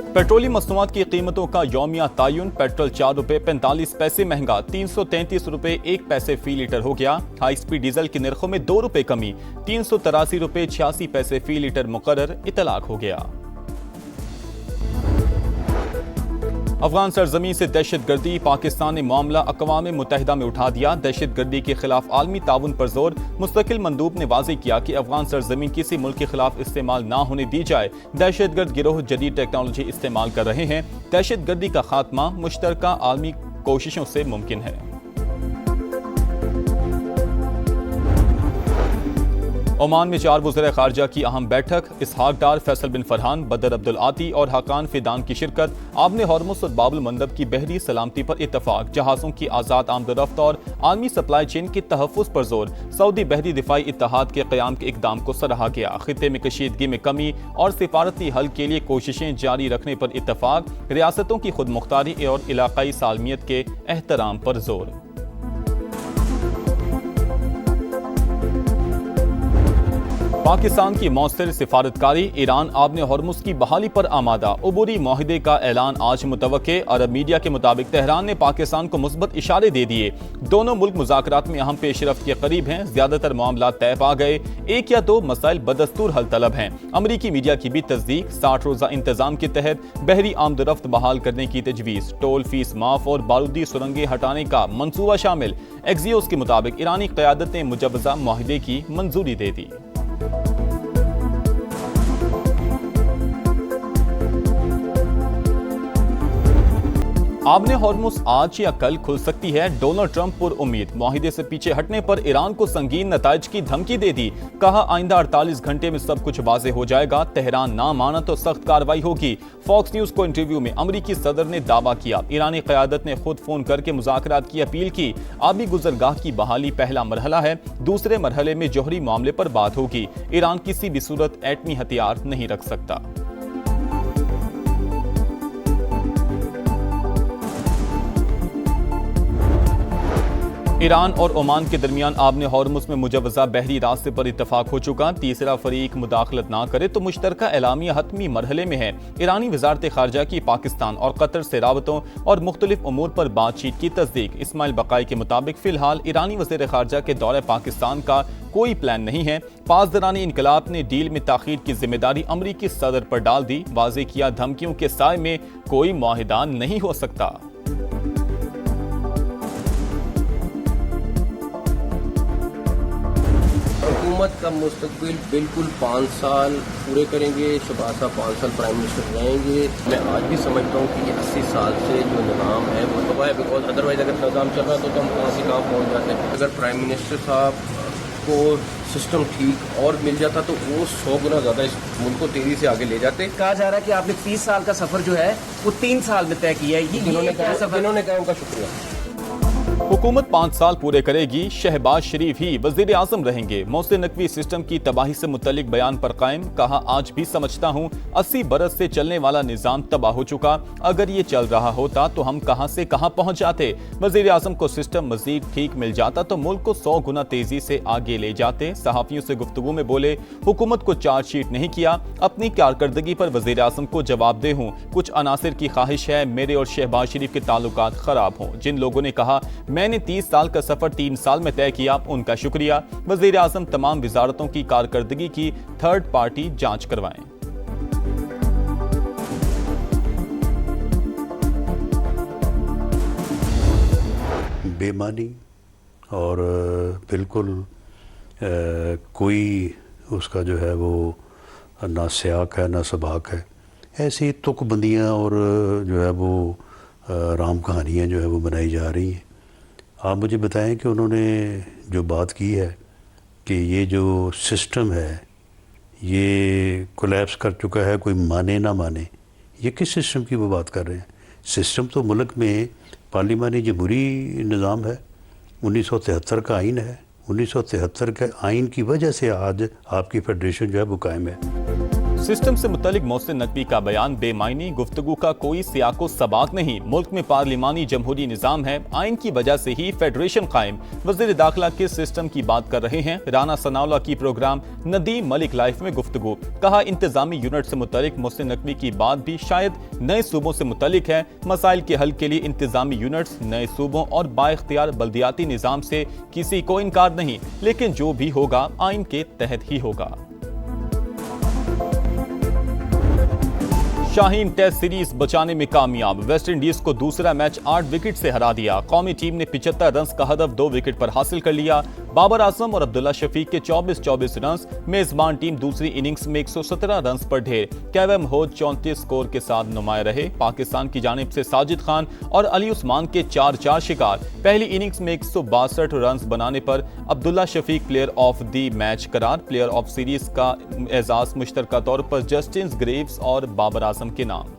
Petroleum मसनूआत की कीमतों का यौमिया तयन। पेट्रोल 4 रुपये 45 पैसे महंगा 333 रुपये 1 पैसे फी लीटर हो गया। हाई स्पीड डीजल के निर्खों में 2 रुपये कमी 383 रुपये 86 पैसे फी लीटर मुकर्रर इतलाक हो गया। अफगान सरजमीन से दहशत गर्दी। पाकिस्तान ने मामला अक़वाम मुत्तहिदा में उठा दिया। दहशत गर्दी के खिलाफ आलमी ताउन पर जोर। मुस्तकिल मंदूब ने वाज़ेह किया कि अफगान सरजमीन किसी मुल्क के खिलाफ इस्तेमाल ना होने दी जाए। दहशत गर्द गिरोह जदीद टेक्नोलॉजी इस्तेमाल कर रहे हैं। दहशत गर्दी का खात्मा मुश्तरका आलमी कोशिशों से मुमकिन है। ओमान में 4 वज़ीर ख़ारजा की अहम बैठक। इसहाक डार, फैसल बिन फरहान, बदर अब्दुल आती और हकान फिदान की शिरकत। आबने हॉर्मुज़ और बाबुल मंदब की बहरी सलामती पर इत्तफाक। जहाज़ों की आज़ाद आमदोरफ्त और आलमी सप्लाई चेन के तहफ़्फ़ुज़ पर जोर। सऊदी बहरी दिफाई इत्तेहाद के क़याम के इक़दाम को सराहा गया। ख़ित्ते में कशीदगी में कमी और सिफारती हल के लिए कोशिशें जारी रखने पर इत्तफाक। रियासतों की खुद मुख्तारी और इलाक़ाई सालमियत के एहतराम पर जोर। पाकिस्तान की मौसर सिफारतकारी। ईरान आबने हॉर्मुज़ की बहाली पर आमादा। अबूरी माहिदे का ऐलान आज मुतवक्के। अरब मीडिया के मुताबिक तेहरान ने पाकिस्तान को मुस्बत इशारे दे दिए। दोनों मुल्क मुज़ाकरात में अहम पेशरफ्त के करीब हैं। ज्यादातर मामला तय पा गए। 1 या 2 मसाइल बदस्तूर हल तलब हैं। अमरीकी मीडिया की भी तस्दीक। 60 रोज़ा इंतजाम के तहत बहरी आमदोरफ्त बहाल करने की तजवीज़। टोल फीस माफ और बारूदी सुरंगें हटाने का मंसूबा शामिल। एक्सियोस के मुताबिक ईरानी क़यादत ने मुजवज़ा माहिदे की मंजूरी दे दी। आबने हॉर्मुज़ आज या कल खुल सकती है। डोनाल्ड ट्रंप पर उम्मीद। माहिदे से पीछे हटने पर ईरान को संगीन नताइज की धमकी दे दी। कहा आइंदा 48 घंटे में सब कुछ वाज़ेह हो जाएगा। तेहरान ना माना तो सख्त कार्रवाई होगी। फॉक्स न्यूज को इंटरव्यू में अमरीकी सदर ने दावा किया। ईरानी क़यादत ने खुद फोन करके मुज़ाकरात की अपील की। आबी गुजरगाह की बहाली पहला मरहला है। दूसरे मरहले में जौहरी मामले पर बात होगी। ईरान किसी भी सूरत एटमी हथियार नहीं रख सकता। ईरान और ओमान के दरमियान आबने हॉर्मुज़ में मुजवज़ा बहरी रास्ते पर इत्तफाक हो चुका। तीसरा फरीक मुदाखलत ना करे तो मुश्तरका एलामिया हतमी मरहले में है। ईरानी वज़ारत ख़ारजा की पाकिस्तान और कतर से राबतों और मुख्तलिफ उमूर पर बातचीत की तस्दीक। इस्माइल बकाई के मुताबिक फ़िलहाल ईरानी वज़ीर ख़ारजा के दौरे पाकिस्तान का कोई प्लान नहीं है। पासदारानी इनकलाब ने डील में ताख़ीर की जिम्मेदारी अमरीकी सदर पर डाल दी। वाज़ेह किया धमकियों के साए में कोई मुआहिदा नहीं हो सकता। हुकूमत का मुस्तकबिल बिल्कुल 5 साल पूरे करेंगे। शहबाज साहब 5 साल प्राइम मिनिस्टर रहेंगे। मैं आज भी समझता हूँ कि ये 80 साल से जो निज़ाम है वो तबाह है। बिकॉज अदरवाइज अगर निज़ाम चल रहा तो हम कहाँ से कहाँ पहुँच जाते हैं। अगर प्राइम मिनिस्टर साहब को सिस्टम ठीक और मिल जाता तो वो 100 गुना ज़्यादा इस मुल्क को तेजी से आगे ले जाते। कहा जा रहा है कि आपने 30 साल का सफर जो है वो 3 साल में तय किया है। जिन्होंने कहा उनका शुक्रिया। हुकूमत 5 साल पूरे करेगी। शहबाज शरीफ ही वजीर आजम रहेंगे। मोहसिन नकवी सिस्टम की तबाही से मुतल्लिक बयान पर कायम। कहा आज भी समझता हूँ 80 बरस से चलने वाला निज़ाम तबाह हो चुका। अगर ये चल रहा होता तो हम कहाँ से कहाँ पहुँच जाते। वजीर आजम को सिस्टम मजीद ठीक मिल जाता तो मुल्क को 100 गुना तेजी से आगे ले जाते। सहाफ़ियों से गुफ्तगू में बोले हुकूमत को चार्जशीट नहीं किया। अपनी कारकर्दगी पर वजीर आजम को जवाबदेह हूँ। कुछ अनासिर की ख्वाहिश है मेरे और शहबाज शरीफ के ताल्लुकात खराब हों। जिन लोगों ने कहा मैंने 30 साल का सफर 3 साल में तय किया उनका शुक्रिया। वजीर आजम तमाम विजारतों की कारकर्दगी की थर्ड पार्टी जांच करवाएं। बेमानी और बिल्कुल कोई उसका जो है वो ना सियाक है ना सबाक है। ऐसी तुकबंदियाँ और जो है वो राम कहानियाँ जो है वो बनाई जा रही हैं। आप मुझे बताएं कि उन्होंने जो बात की है कि ये जो सिस्टम है ये कोलैप्स कर चुका है, कोई माने ना माने, ये किस सिस्टम की वो बात कर रहे हैं। सिस्टम तो मुल्क में पार्लिमानी जमहूरी निज़ाम है। 1973 का आइन है। 1973 के आइन की वजह से आज आपकी फेडरेशन जो है वो कायम है। सिस्टम से मुतल्लिक मोहसिन नकवी का बयान बेमायनी, गुफ्तगू का कोई सियाको सबाक नहीं। मुल्क में पार्लिमानी जमहूरी निज़ाम है, आइन की वजह से ही फेडरेशन कायम। वज़ीर दाखिला किस सिस्टम की बात कर रहे हैं? राना सनाउल्लाह की प्रोग्राम नदीम मलिक लाइफ में गुफ्तगू। कहा इंतजामी यूनिट से मुतल्लिक मोहसिन नकवी की बात भी शायद नए सूबों से मुतल्लिक है। मसाइल के हल के लिए इंतजामी यूनिट्स नए सूबों और बाइख्तियार बल्दियाती निज़ाम से किसी को इनकार नहीं, लेकिन जो भी होगा आइन के तहत ही होगा। शाहीन टेस्ट सीरीज बचाने में कामयाब, वेस्ट इंडीज को दूसरा मैच 8 विकेट से हरा दिया। कौमी टीम ने 75 रन का हदफ 2 विकेट पर हासिल कर लिया। बाबर आजम और अब्दुल्ला शफीक के 24-24 रन। मेजबान टीम दूसरी इनिंग्स में 117 रन पर ढेर। केवम होड 34 स्कोर के साथ नुमाया रहे। पाकिस्तान की जानिब से साजिद खान और अली उस्मान के 4-4 शिकार। पहली इनिंग्स में 162 रन बनाने पर Abdullah Shafique player of the match करार। प्लेयर ऑफ सीरीज का एजाज मुश्तरका तौर पर जस्टिन ग्रेव्स और बाबर आजम के नाम।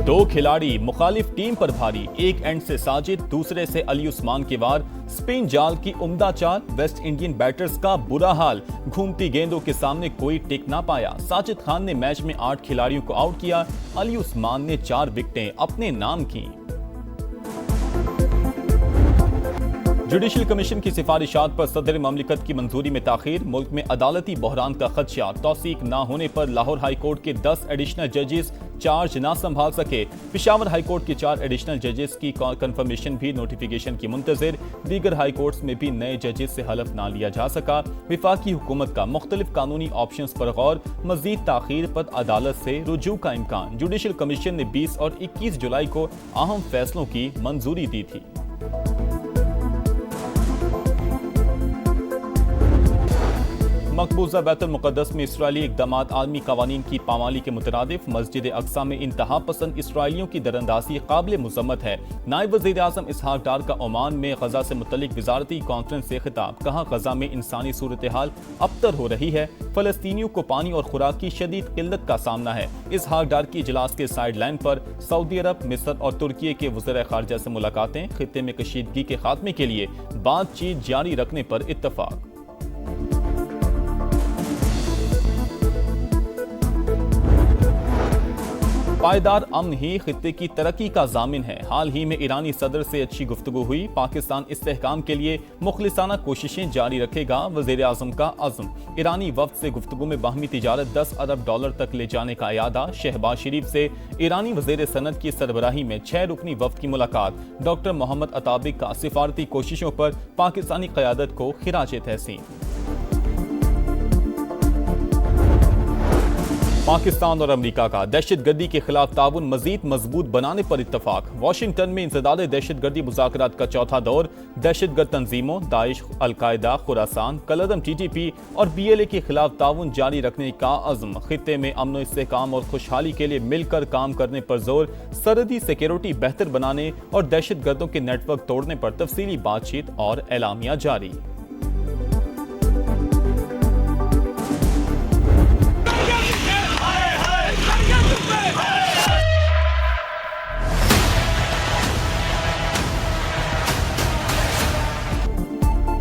दो खिलाड़ी मुखालिफ टीम पर भारी, एक एंड से साजिद, दूसरे से अली उस्मान के वार। स्पिन जाल की उम्दा चाल, वेस्ट इंडियन बैटर्स का बुरा हाल। घूमती गेंदों के सामने कोई टिक ना पाया। साजिद खान ने मैच में 8 खिलाड़ियों को आउट किया। अली उस्मान ने 4 विकेटें अपने नाम की। जुडिशल कमीशन की सिफारिशात पर सदर ममलिकत की मंजूरी में ताखीर। मुल्क में अदालती बहरान का खदशा, तौसीक न होने पर लाहौर हाई कोर्ट के 10 एडिशनल जजेस चार्ज ना संभाल सके। पिशावर हाई कोर्ट के 4 एडिशनल जजेस की कंफर्मेशन भी नोटिफिकेशन की मुंतजिर। दीगर हाई कोर्ट्स में भी नए जजेस से हलफ ना लिया जा सका। विफाकी हुकूमत का मुख्तलिफ कानूनी ऑप्शंस पर गौर, मजीद ताखीर पर अदालत से रुजू का इम्कान। जुडिशल कमीशन ने 20 और 21 जुलाई को अहम फैसलों की मंजूरी दी थी। मकबूजा बैतुल मुक़द्दस में इसराइली इक़दामात आलमी क़वानीन की पामाली के मुतरादिफ। मस्जिद अक्सा में इंतहा पसंद इसराइलियों की दरअंदाज़ी काबिल मुज़म्मत है। नायब वज़ीर आज़म इसहाक डार का ओमान में गज़ा से मुतल्लिक वज़ारती कॉन्फ्रेंस से खिताब। कहा गज़ा में इंसानी सूरत हाल अबतर हो रही है। फ़लस्तीनियों को पानी और खुराक की शदीद किल्लत का सामना है। इसहाक डार की इजलास के साइड लाइन पर सऊदी अरब, मिस्र और तुर्की के वज़ीर ख़ारजा से मुलाकातें। खित्ते में कशीदगी के खात्मे के लिए बातचीत जारी रखने पर इत्तफ़ाक़। पायदार अमन ही खित्ते की तरक्की का जामिन है। हाल ही में ईरानी सदर से अच्छी गुफ्तगू हुई। पाकिस्तान इस्तेहकाम के लिए मुखलिसाना कोशिशें जारी रखेगा, वज़ीर आज़म का अज़्म। ईरानी वफ्द से गुफ्तगू में बाहमी तिजारत $10 अरब तक ले जाने का इरादा। शहबाज शरीफ से ईरानी वज़ीर सनत की सरबराही में 6 रुकनी वफ्द की मुलाकात। डॉक्टर मोहम्मद अताबिक का सिफारती कोशिशों पर पाकिस्तानी क़यादत को खिराज तहसीन। पाकिस्तान और अमेरिका का दहशतगर्दी के खिलाफ ताउन मजीद मजबूत बनाने पर इत्तफाक। वाशिंगटन में इंसदाद दहशतगर्दी मुज़ाकरात का चौथा दौर। दहशतगर्द तंजीमों दाइश, अलकायदा, खुरासान, कलअदम TTP और BLA के खिलाफ ताउन जारी रखने का अज़्म। खित्ते में अमन इस्तेहकाम और खुशहाली के लिए मिलकर काम करने पर जोर। सरहदी सिक्योरिटी बेहतर बनाने और दहशतगर्दों के नेटवर्क तोड़ने पर तफसीली बातचीत और एलामिया जारी।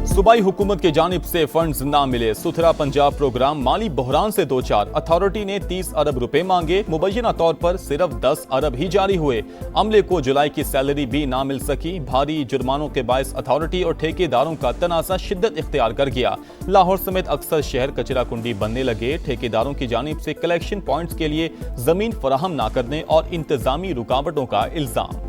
सूबाई हुकूमत की जानिब से फंड्स ना मिले। सुथरा पंजाब प्रोग्राम माली बहरान से दो चार। अथॉरिटी ने 30 अरब रुपए मांगे, मुबैना तौर पर सिर्फ 10 अरब ही जारी हुए। अमले को जुलाई की सैलरी भी ना मिल सकी। भारी जुर्मानों के बायस अथॉरिटी और ठेकेदारों का तनाज़ा शिद्दत इख्तियार कर गया। लाहौर समेत अक्सर शहर कचरा कुंडी बनने लगे। ठेकेदारों की जानिब से कलेक्शन पॉइंट्स के लिए जमीन फराहम ना करने और इंतजामी रुकावटों का इल्जाम।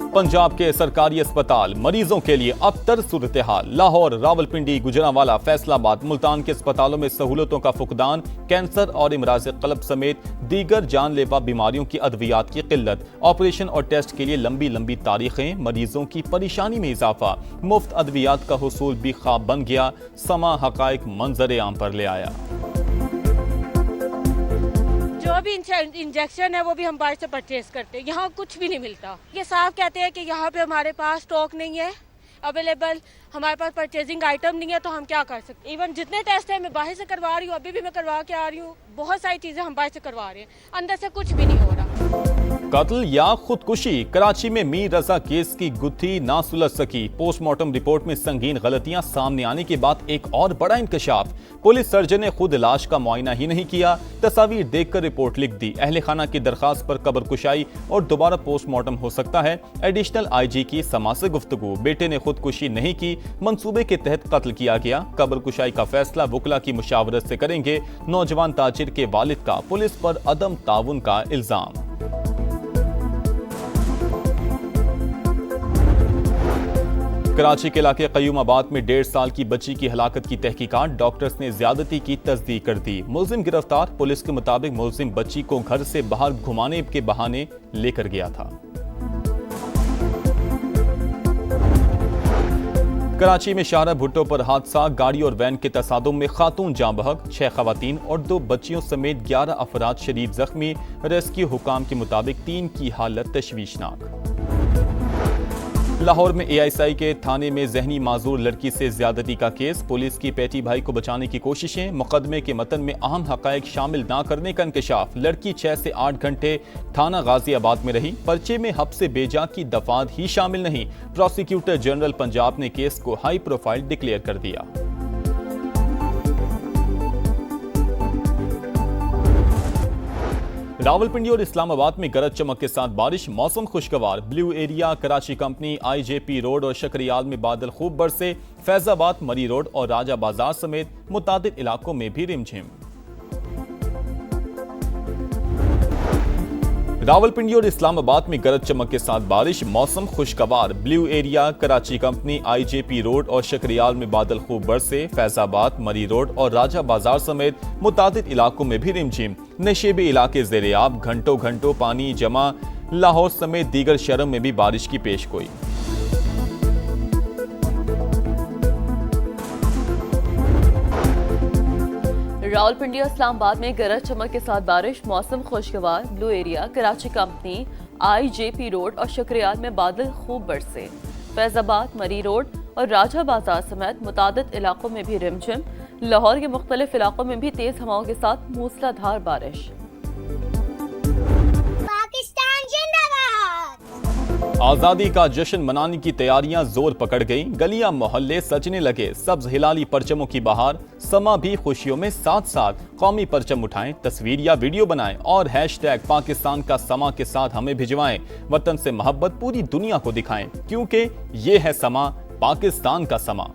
पंजाब के सरकारी अस्पताल मरीजों के लिए अबतर सूरत हाल। लाहौर, रावलपिंडी, गुजरांवाला, फैसलाबाद, मुल्तान के अस्पतालों में सहूलतों का फुकदान। कैंसर और इमराज क़ल्ब समेत दीगर जानलेवा बीमारियों की अद्वियात की किल्लत। ऑपरेशन और टेस्ट के लिए लंबी लंबी तारीखें। मरीजों की परेशानी में इजाफा। मुफ्त अद्वियात का हुसूल भी ख्वाब बन गया। समा हकायक मंजर आम पर ले आया। जो भी इंजेक्शन है वो भी हम बाहर से परचेज करते हैं। यहाँ कुछ भी नहीं मिलता। ये साफ कहते हैं कि यहाँ पे हमारे पास स्टॉक नहीं है, अवेलेबल हमारे पास परचेजिंग आइटम नहीं है तो हम क्या कर सकते। इवन जितने टेस्ट है मैं बाहर से करवा रही हूँ, अभी भी मैं करवा के आ रही हूँ। बहुत सारी चीज़ें हम बाहर से करवा रहे हैं, अंदर से कुछ भी नहीं हो रहा। कत्ल या खुदकुशी, कराची में मीर रजा केस की गुत्थी ना सुलझ सकी। पोस्टमार्टम रिपोर्ट में संगीन गलतियां सामने आने के बाद एक और बड़ा इंकशाफ। पुलिस सर्जन ने खुद लाश का मुआयना ही नहीं किया, तस्वीर देखकर रिपोर्ट लिख दी। अहले खाना की दरखास्त पर कब्र कुशाई और दोबारा पोस्टमार्टम हो सकता है। एडिशनल आईजी की समा से गुफ्तगू, बेटे ने खुदकुशी नहीं की, मंसूबे के तहत कत्ल किया गया। कब्र कुशाई का फैसला वुकला की मुशावरत से करेंगे। नौजवान ताजिर के वालिद का पुलिस पर अदम ताउन का इल्जाम। कराची के इलाके कयूमाबाद में 1.5 साल की बच्ची की हलाकत की तहकीकात, डॉक्टर्स ने ज्यादती की तस्दीक कर दी। मुलजिम गिरफ्तार। पुलिस के मुताबिक मुलजिम बच्ची को घर से बाहर घुमाने के बहाने लेकर गया था। कराची में शाहरा भुट्टो पर हादसा, गाड़ी और वैन के तसादुम में खातून जाँ बहक, 6 खवातीन और 2 बच्चियों समेत 11 अफराद शदीद जख्मी। रेस्क्यू हुकाम के मुताबिक 3 की हालत तशवीशनाक। लाहौर में एएसआई के थाने में जहनी माजूर लड़की से ज्यादती का केस, पुलिस की पेटी भाई को बचाने की कोशिशें, मुकदमे के मतन में अहम हकायक शामिल ना करने का इंकशाफ। लड़की 6 से 8 घंटे थाना गाजियाबाद में रही, पर्चे में हब से बेजा की दफात ही शामिल नहीं। प्रोसिक्यूटर जनरल पंजाब ने केस को हाई प्रोफाइल डिक्लेयर कर दिया। रावलपिंडी और इस्लामाबाद में गरज चमक के साथ बारिश, मौसम खुशगवार। Blue area, Karachi company, IJP road और शकरियाल में बादल खूब बरसे। फैजाबाद, मरी रोड और राजा बाजार समेत मुतादिद इलाकों में भी रिमझिम। रावलपिंडी और इस्लामाबाद में गरज चमक के साथ बारिश, मौसम खुशगवार। Blue area, Karachi company, IJP road और शकरियाल में बादल खूब बरसे। फैजाबाद, मरी रोड और राजा बाजार समेत मुतादिद इलाकों में भी रिमझिम। नशेबी इलाके ज़ेरे-आब, घंटों घंटों पानी जमा। लाहौर समेत दीगर शहरों में भी बारिश की पेशगोई। रावलपिंडी और इस्लामाबाद में गरज चमक के साथ बारिश, मौसम खुशगवार। Blue area, Karachi company, IJP road और शकरियाल में बादल खूब बरसे। फैजाबाद, मरी रोड और राजा बाजार समेत मुतादिद इलाकों में भी रिमझिम। लाहौर के मुख्तलिफ इलाकों में भी तेज हवाओं के साथ मूसलाधार बारिश। आजादी का जश्न मनाने की तैयारियां जोर पकड़ गईं, गलियां मोहल्ले सजने लगे। सब्ज हिलाली परचमों की बहार, समा भी खुशियों में साथ साथ। कौमी परचम उठाएं, तस्वीर या वीडियो बनाएं और हैशटैग पाकिस्तान का समा के साथ हमें भिजवाएं। वतन से मोहब्बत पूरी दुनिया को दिखाएं, क्योंकि ये है समा, पाकिस्तान का समा।